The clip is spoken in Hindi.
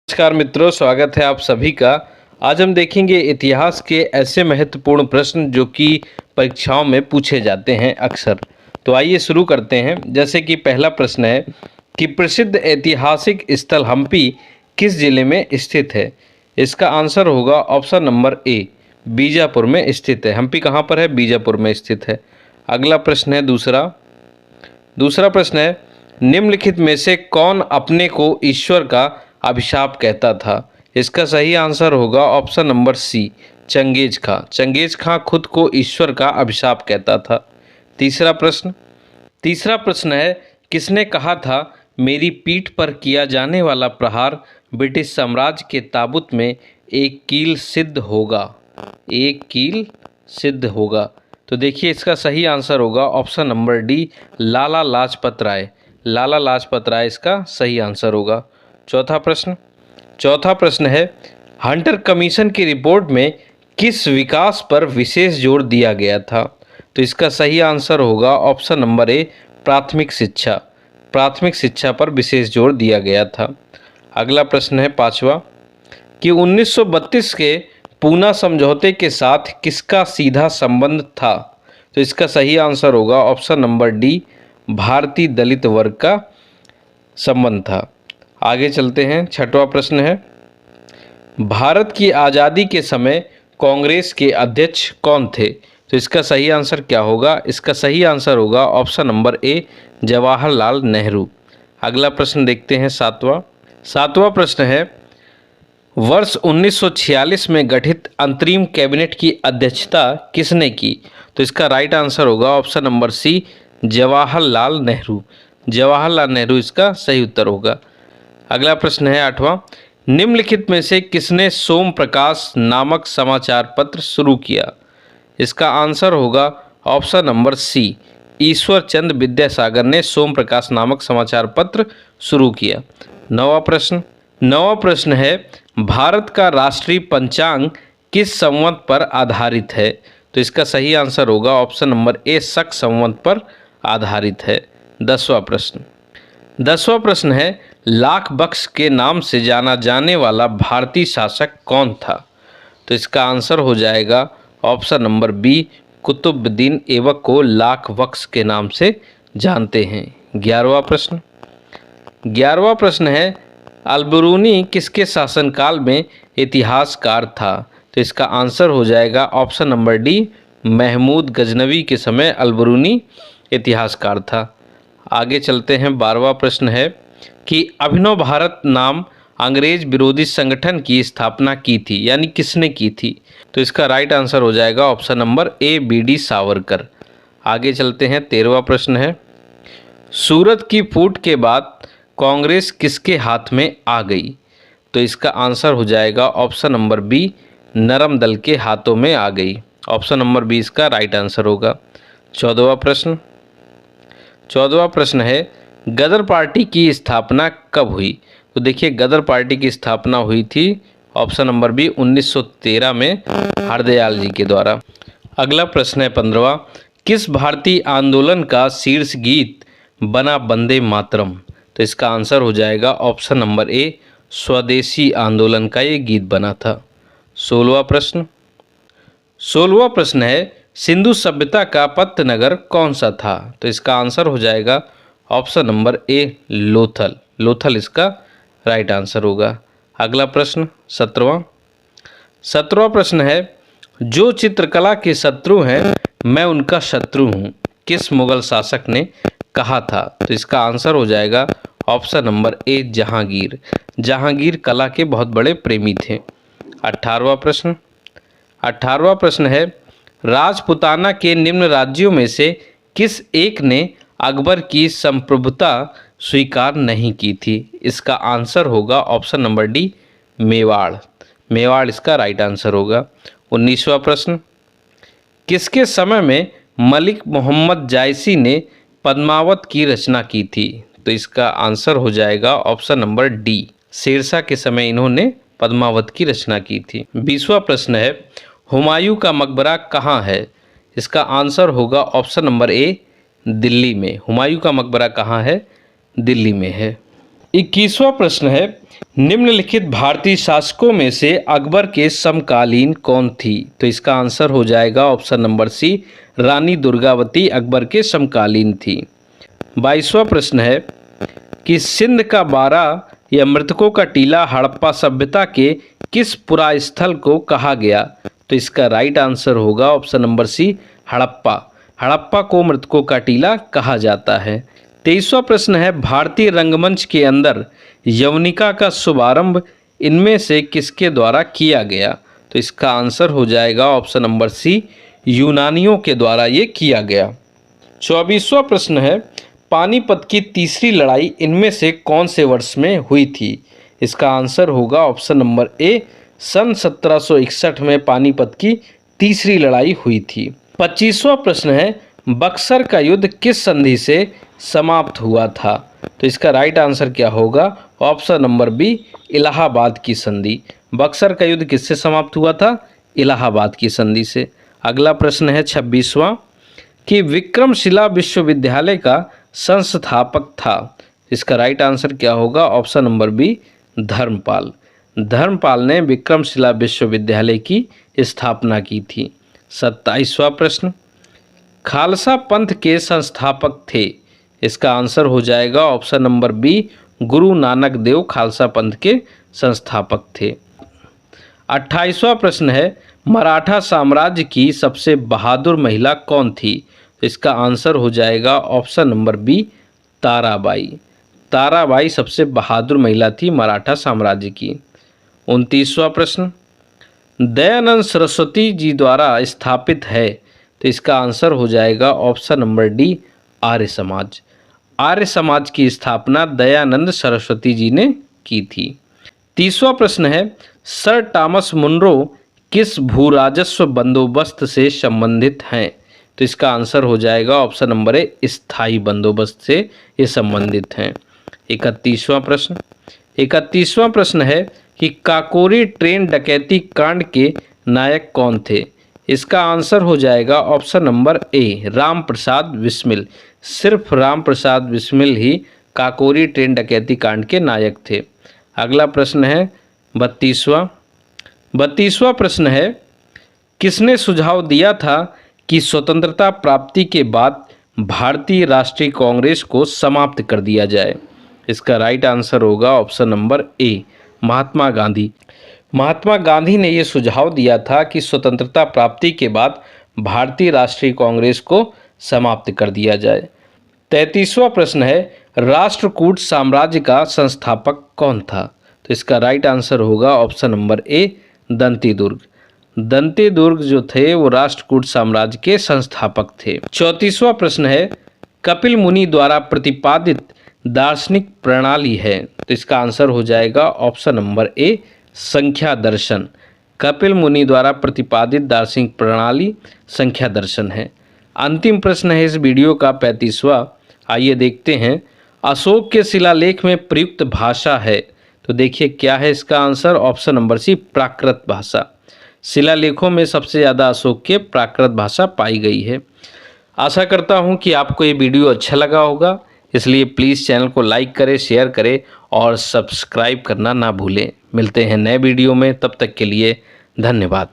नमस्कार मित्रों, स्वागत है आप सभी का। आज हम देखेंगे इतिहास के ऐसे महत्वपूर्ण प्रश्न जो कि परीक्षाओं में पूछे जाते हैं अक्सर। तो आइए शुरू करते हैं। जैसे कि पहला प्रश्न है कि प्रसिद्ध ऐतिहासिक स्थल हम्पी किस जिले में स्थित है। इसका आंसर होगा ऑप्शन नंबर ए, बीजापुर में स्थित है। हम्पी कहाँ पर है? बीजापुर में स्थित है। अगला प्रश्न है दूसरा प्रश्न है निम्नलिखित में से कौन अपने को ईश्वर का अभिशाप कहता था। इसका सही आंसर होगा ऑप्शन नंबर सी, चंगेज खां। चंगेज खां खुद को ईश्वर का अभिशाप कहता था। तीसरा प्रश्न है किसने कहा था मेरी पीठ पर किया जाने वाला प्रहार ब्रिटिश साम्राज्य के ताबूत में एक कील सिद्ध होगा। तो देखिए इसका सही आंसर होगा option number D, Lala Lajpat Rai इसका सही आंसर होगा। चौथा प्रश्न है हंटर कमीशन की रिपोर्ट में किस विकास पर विशेष जोर दिया गया था। तो इसका सही आंसर होगा ऑप्शन नंबर ए, प्राथमिक शिक्षा पर विशेष जोर दिया गया था। अगला प्रश्न है पांचवा कि 1932 के पूना समझौते के साथ किसका सीधा संबंध था। तो इसका सही आंसर होगा ऑप्शन नंबर डी, भारतीय दलित वर्ग का संबंध था। आगे चलते हैं। छठवां प्रश्न है भारत की आज़ादी के समय कांग्रेस के अध्यक्ष कौन थे। तो इसका सही आंसर क्या होगा? इसका सही आंसर होगा option number A, Jawaharlal Nehru. अगला प्रश्न देखते हैं सातवां प्रश्न है वर्ष 1946 में गठित अंतरिम कैबिनेट की अध्यक्षता किसने की। तो इसका राइट आंसर होगा option number C, Jawaharlal Nehru इसका सही उत्तर होगा। अगला प्रश्न है आठवां निम्नलिखित में से किसने सोम प्रकाश नामक समाचार पत्र शुरू किया। इसका आंसर होगा ऑप्शन नंबर सी, ईश्वर चंद्र विद्यासागर ने सोम प्रकाश नामक समाचार पत्र शुरू किया। नौवां प्रश्न है भारत का राष्ट्रीय पंचांग किस संवत पर आधारित है। तो इसका सही आंसर होगा ऑप्शन नंबर ए, शक संवत पर आधारित है। 10वां प्रश्न है लाख बख्श के नाम से जाना जाने वाला भारतीय शासक कौन था। तो इसका आंसर हो जाएगा option number B, Qutbuddin Aibak को लाख बख्श के नाम से जानते हैं। 11वां प्रश्न है अलबरूनी किसके शासनकाल में इतिहासकार था। तो इसका आंसर हो जाएगा option number D, Mahmud Ghaznavi के समय अलबरूनी इतिहासकार था। आगे चलते हैं। 12वां प्रश्न है कि अभिनव भारत नाम अंग्रेज विरोधी संगठन की स्थापना की थी, यानी किसने की थी। तो इसका राइट आंसर हो जाएगा option number A, BD. Savarkar. आगे चलते हैं। 13वां प्रश्न है सूरत की फूट के बाद कांग्रेस किसके हाथ में आ गई। तो इसका आंसर हो जाएगा ऑप्शन नंबर बी, नरम दल के हाथों में आ गई। ऑप्शन नंबर बी इसका राइट आंसर होगा। 14वां प्रश्न है गदर पार्टी की स्थापना कब हुई। तो देखिए गदर पार्टी की स्थापना हुई थी ऑप्शन नंबर बी, 1913 में हरदयाल जी के द्वारा। अगला प्रश्न है 15वां किस भारतीय आंदोलन का शीर्ष गीत बना वंदे मातरम। तो इसका आंसर हो जाएगा ऑप्शन नंबर ए, स्वदेशी आंदोलन का ये गीत बना था। 16वां प्रश्न है सिंधु सभ्यता का पत्त नगर कौन सा था। तो इसका आंसर हो जाएगा ऑप्शन नंबर ए, लोथल इसका राइट आंसर होगा। अगला प्रश्न 17वां प्रश्न है जो चित्रकला के शत्रु हैं मैं उनका शत्रु हूँ, किस मुगल शासक ने कहा था। तो इसका आंसर हो जाएगा ऑप्शन नंबर ए, जहांगीर कला के बहुत बड़े प्रेमी थे। 18वां प्रश्न है राजपुताना के निम्न राज्यों में से किस एक ने अकबर की संप्रभुता स्वीकार नहीं की थी। इसका आंसर होगा ऑप्शन नंबर डी, मेवाड़ इसका राइट आंसर होगा। 19वां प्रश्न किसके समय में मलिक मोहम्मद जायसी ने पद्मावत की रचना की थी। तो इसका आंसर हो जाएगा ऑप्शन नंबर डी, शेरशाह के समय इन्होंने पद्मावत की रचना की थी। 20वां प्रश्न है हुमायूं का मकबरा कहाँ है। इसका आंसर होगा ऑप्शन नंबर ए, दिल्ली में। हुमायूं का मकबरा कहाँ है? दिल्ली में है। 21वां प्रश्न है निम्नलिखित भारतीय शासकों में से अकबर के समकालीन कौन थी? तो इसका आंसर हो जाएगा ऑप्शन नंबर सी, रानी दुर्गावती अकबर के समकालीन थी। 22वां प्रश्न है कि सिंध का बारा या मृतकों का टीला हड़प्पा सभ्यता के किस पुरास्थल को कहा गया? तो इसका राइट आंसर होगा option number C, Harappa. Harappa को मृतकों का टीला कहा जाता है। 23वां प्रश्न है भारतीय रंगमंच के अंदर यवनिका का शुभारंभ इनमें से किसके द्वारा किया गया? तो इसका आंसर हो जाएगा ऑप्शन नंबर सी, यूनानियों के द्वारा ये किया गया। 24वां प्रश्न है पानीपत की तीसरी लड़ाई इनमें से कौन से वर्ष में हुई थी? इसका आंसर होगा ऑप्शन नंबर ए, सन 1761 में पानीपत की तीसरी लड़ाई हुई थी। 25वां प्रश्न है बक्सर का युद्ध किस संधि से समाप्त हुआ था? तो इसका राइट आंसर क्या होगा? ऑप्शन नंबर बी, इलाहाबाद की संधि। बक्सर का युद्ध किससे समाप्त हुआ था? इलाहाबाद की संधि से। अगला प्रश्न है 26वां कि विक्रमशिला विश्वविद्यालय का संस्थापक था। इसका राइट आंसर क्या होगा? Option number B, Dharmapal. Dharmapal ने विक्रमशिला विश्वविद्यालय की स्थापना की थी। 27वां प्रश्न खालसा पंथ के संस्थापक थे। इसका आंसर हो जाएगा option number B, Guru Nanak Dev Khalsa पंथ के संस्थापक थे। 28वां प्रश्न है मराठा साम्राज्य की सबसे बहादुर महिला कौन थी? इसका आंसर हो जाएगा option number B, Tarabai. Tarabai सबसे बहादुर महिला थी मराठा साम्राज्य की। 29वां प्रश्न दयानंद सरस्वती जी द्वारा स्थापित है। तो इसका आंसर हो जाएगा option number D, Arya Samaj. Arya Samaj की स्थापना दयानंद सरस्वती जी ने की थी। 30वां प्रश्न है सर टॉमस मुनरो किस भूराजस्व बंदोबस्त से संबंधित हैं? तो इसका आंसर हो जाएगा ऑप्शन नंबर ए, स्थायी बंदोबस्त से ये संबंधित हैं। 31वां प्रश्न है कि काकोरी ट्रेन डकैती कांड के नायक कौन थे? इसका आंसर हो जाएगा option number A, Ram Prasad Bismil. सिर्फ राम प्रसाद बिस्मिल ही काकोरी ट्रेन डकैती कांड के नायक थे। अगला प्रश्न है 32वां प्रश्न है किसने सुझाव दिया था कि स्वतंत्रता प्राप्ति के बाद भारतीय राष्ट्रीय कांग्रेस को समाप्त कर दिया जाए? इसका राइट आंसर होगा option number A, Mahatma Gandhi. Mahatma Gandhi ने यह सुझाव दिया था कि स्वतंत्रता प्राप्ति के बाद भारतीय राष्ट्रीय कांग्रेस को समाप्त कर दिया जाए। 33वां प्रश्न है राष्ट्रकूट साम्राज्य का संस्थापक कौन था? तो इसका राइट आंसर होगा ऑप्शन नंबर ए, दंती दुर्ग। दंती दुर्ग जो थे वो राष्ट्रकूट साम्राज्य के संस्थापक थे। 34वां प्रश्न है कपिल मुनि द्वारा प्रतिपादित दार्शनिक प्रणाली है। तो इसका आंसर हो जाएगा ऑप्शन नंबर ए, संख्या दर्शन। कपिल मुनि द्वारा प्रतिपादित दार्शनिक प्रणाली संख्या दर्शन है। अंतिम प्रश्न है इस वीडियो का 35वां। आइए देखते हैं अशोक के शिलालेख में प्रयुक्त भाषा है। तो देखिए क्या है इसका आंसर? ऑप्शन नंबर सी, प्राकृत भाषा। शिलालेखों में सबसे ज़्यादा अशोक के प्राकृत भाषा पाई गई है। आशा करता हूं कि आपको ये वीडियो अच्छा लगा होगा, इसलिए प्लीज़ चैनल को लाइक करें, शेयर करें और सब्सक्राइब करना ना भूलें। मिलते हैं नए वीडियो में, तब तक के लिए धन्यवाद।